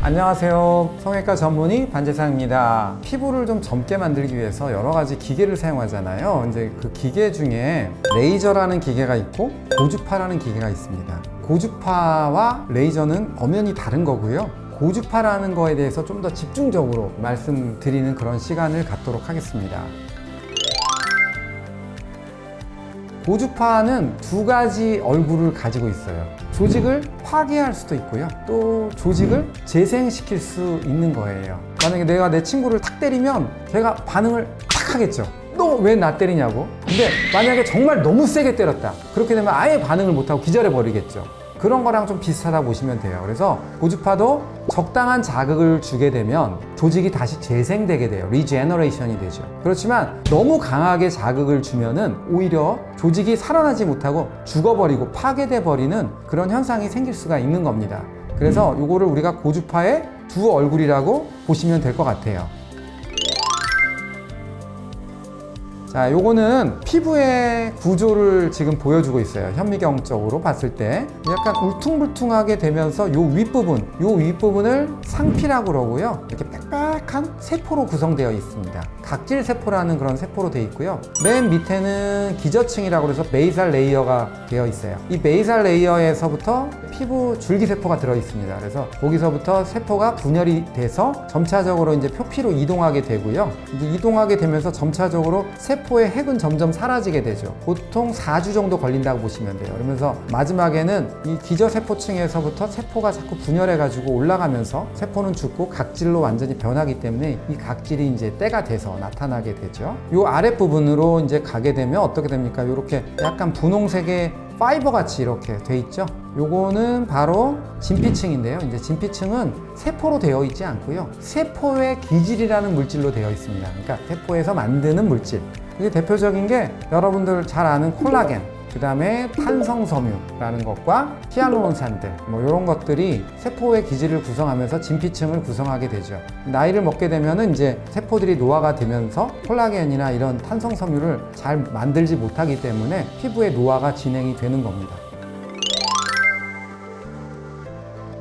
안녕하세요. 성형외과 전문의 반재상입니다. 피부를 좀 젊게 만들기 위해서 여러 가지 기계를 사용하잖아요. 이제 그 기계 중에 레이저라는 기계가 있고 고주파라는 기계가 있습니다. 고주파와 레이저는 엄연히 다른 거고요. 고주파라는 거에 대해서 좀 더 집중적으로 말씀드리는 그런 시간을 갖도록 하겠습니다. 고주파는 두 가지 얼굴을 가지고 있어요. 조직을 파괴할 수도 있고요. 또 조직을 재생시킬 수 있는 거예요. 만약에 내가 내 친구를 탁 때리면 걔가 반응을 탁 하겠죠. 너 왜 나 때리냐고. 근데 만약에 정말 너무 세게 때렸다. 그렇게 되면 아예 반응을 못하고 기절해 버리겠죠. 그런 거랑 좀 비슷하다 보시면 돼요. 그래서 고주파도 적당한 자극을 주게 되면 조직이 다시 재생되게 돼요. 리제너레이션이 되죠. 그렇지만 너무 강하게 자극을 주면은 오히려 조직이 살아나지 못하고 죽어버리고 파괴돼 버리는 그런 현상이 생길 수가 있는 겁니다. 그래서 이거를 우리가 고주파의 두 얼굴이라고 보시면 될 것 같아요. 자, 요거는 피부의 구조를 지금 보여주고 있어요. 현미경적으로 봤을 때 약간 울퉁불퉁하게 되면서 요 윗부분을 상피라고 그러고요. 이렇게 빽빽한 세포로 구성되어 있습니다. 각질 세포라는 그런 세포로 되어 있고요. 맨 밑에는 기저층이라고 해서 베이살 레이어가 되어 있어요. 이 베이살 레이어에서부터 피부 줄기세포가 들어 있습니다. 그래서 거기서부터 세포가 분열이 돼서 점차적으로 이제 표피로 이동하게 되고요. 이제 이동하게 되면서 점차적으로 세포의 핵은 점점 사라지게 되죠. 보통 4주 정도 걸린다고 보시면 돼요. 그러면서 마지막에는 이 기저세포층에서부터 세포가 자꾸 분열해가지고 올라가면서 세포는 죽고 각질로 완전히 변하기 때문에 이 각질이 이제 때가 돼서 나타나게 되죠. 이 아랫부분으로 이제 가게 되면 어떻게 됩니까? 이렇게 약간 분홍색의 파이버 같이 이렇게 돼 있죠. 요거는 바로 진피층인데요. 이제 진피층은 세포로 되어 있지 않고요. 세포의 기질이라는 물질로 되어 있습니다. 그러니까 세포에서 만드는 물질. 이게 대표적인 게 여러분들 잘 아는 콜라겐, 그 다음에 탄성섬유라는 것과 히알루론산들 뭐 이런 것들이 세포의 기질을 구성하면서 진피층을 구성하게 되죠. 나이를 먹게 되면은 이제 세포들이 노화가 되면서 콜라겐이나 이런 탄성섬유를 잘 만들지 못하기 때문에 피부의 노화가 진행이 되는 겁니다.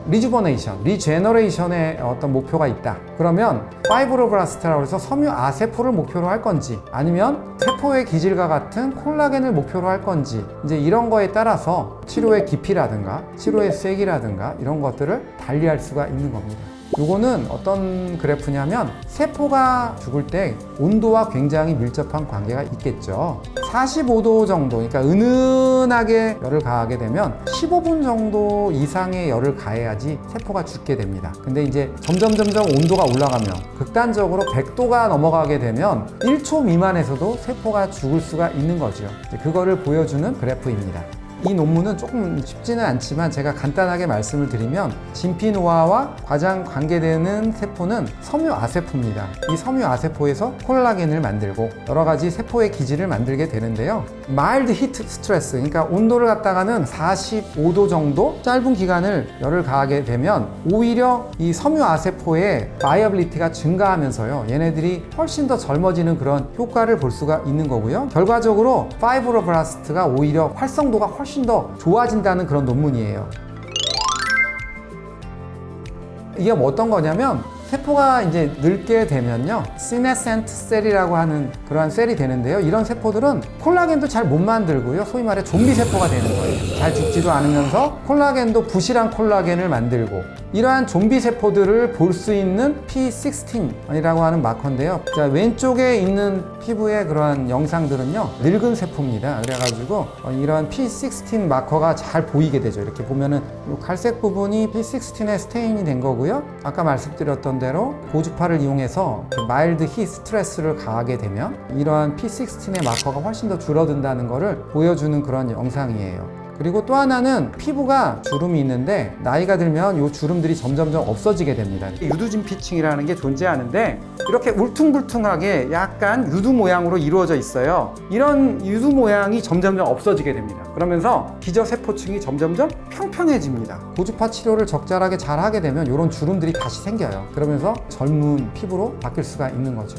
리주버네이션, 리제너레이션의 어떤 목표가 있다. 그러면 파이브로블라스트라고 해서 섬유 아세포를 목표로 할 건지 아니면 세포의 기질과 같은 콜라겐을 목표로 할 건지 이제 이런 거에 따라서 치료의 깊이라든가 치료의 세기라든가 이런 것들을 달리할 수가 있는 겁니다. 요거는 어떤 그래프냐면 세포가 죽을 때 온도와 굉장히 밀접한 관계가 있겠죠. 45도 정도, 그러니까 은은하게 열을 가하게 되면 15분 정도 이상의 열을 가해야지 세포가 죽게 됩니다. 근데 이제 점점 온도가 올라가면 극단적으로 100도가 넘어가게 되면 1초 미만에서도 세포가 죽을 수가 있는 거죠. 그거를 보여주는 그래프입니다. 이 논문은 조금 쉽지는 않지만 제가 간단하게 말씀을 드리면 진피노화와 가장 관계되는 세포는 섬유아세포입니다. 이 섬유아세포에서 콜라겐을 만들고 여러 가지 세포의 기질을 만들게 되는데요. 마일드 히트 스트레스, 그러니까 온도를 갖다가는 45도 정도 짧은 기간을 열을 가하게 되면 오히려 이 섬유아세포의 바이어빌리티가 증가하면서요. 얘네들이 훨씬 더 젊어지는 그런 효과를 볼 수가 있는 거고요. 결과적으로 파이브로블라스트가 오히려 활성도가 훨씬 더 좋아진다는 그런 논문이에요. 이게 뭐 어떤 거냐면 세포가 이제 늙게 되면요 시네센트 셀이라고 하는 그러한 셀이 되는데요. 이런 세포들은 콜라겐도 잘 못 만들고요. 소위 말해 좀비 세포가 되는 거예요. 잘 죽지도 않으면서 콜라겐도 부실한 콜라겐을 만들고 이러한 좀비 세포들을 볼 수 있는 P16이라고 하는 마커인데요. 자, 왼쪽에 있는 피부의 그러한 영상들은요 늙은 세포입니다. 그래가지고 이러한 P16 마커가 잘 보이게 되죠. 이렇게 보면은 이 갈색 부분이 P16의 스테인이 된 거고요. 아까 말씀드렸던 대로 고주파를 이용해서 마일드 히 스트레스를 가하게 되면 이러한 P16의 마커가 훨씬 더 줄어든다는 것을 보여주는 그런 영상이에요. 그리고 또 하나는 피부가 주름이 있는데 나이가 들면 이 주름들이 점점점 없어지게 됩니다. 유두진피층이라는 게 존재하는데 이렇게 울퉁불퉁하게 약간 유두 모양으로 이루어져 있어요. 이런 유두 모양이 점점점 없어지게 됩니다. 그러면서 기저세포층이 점점점 평평해집니다. 고주파 치료를 적절하게 잘 하게 되면 이런 주름들이 다시 생겨요. 그러면서 젊은 피부로 바뀔 수가 있는 거죠.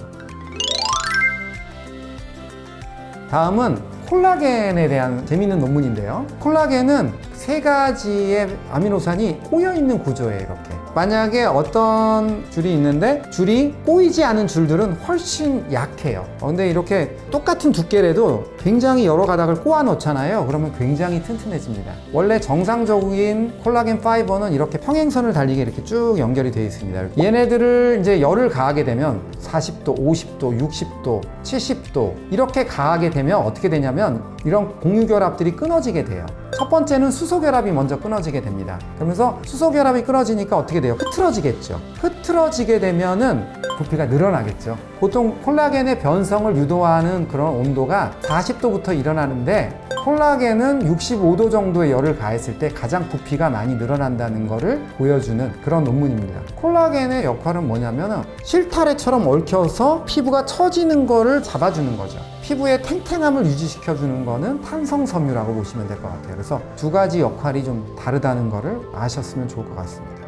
다음은 콜라겐에 대한 재미있는 논문인데요. 콜라겐은 세 가지의 아미노산이 꼬여 있는 구조예요. 이렇게 만약에 어떤 줄이 있는데 줄이 꼬이지 않은 줄들은 훨씬 약해요. 근데 이렇게 똑같은 두께라도 굉장히 여러 가닥을 꼬아 넣잖아요. 그러면 굉장히 튼튼해집니다. 원래 정상적인 콜라겐 파이버는 이렇게 평행선을 달리게 이렇게 쭉 연결이 되어 있습니다. 얘네들을 이제 열을 가하게 되면 40도, 50도, 60도, 70도 이렇게 가하게 되면 어떻게 되냐면 이런 공유결합들이 끊어지게 돼요. 첫 번째는 수소결합이 먼저 끊어지게 됩니다. 그러면서 수소결합이 끊어지니까 어떻게 돼요? 흐트러지겠죠. 흐트러지게 되면은 부피가 늘어나겠죠. 보통 콜라겐의 변성을 유도하는 그런 온도가 40도부터 일어나는데 콜라겐은 65도 정도의 열을 가했을 때 가장 부피가 많이 늘어난다는 것을 보여주는 그런 논문입니다. 콜라겐의 역할은 뭐냐면 실타래처럼 얽혀서 피부가 처지는 거를 잡아주는 거죠. 피부의 탱탱함을 유지시켜주는 거는 탄성섬유라고 보시면 될 것 같아요. 그래서 두 가지 역할이 좀 다르다는 거를 아셨으면 좋을 것 같습니다.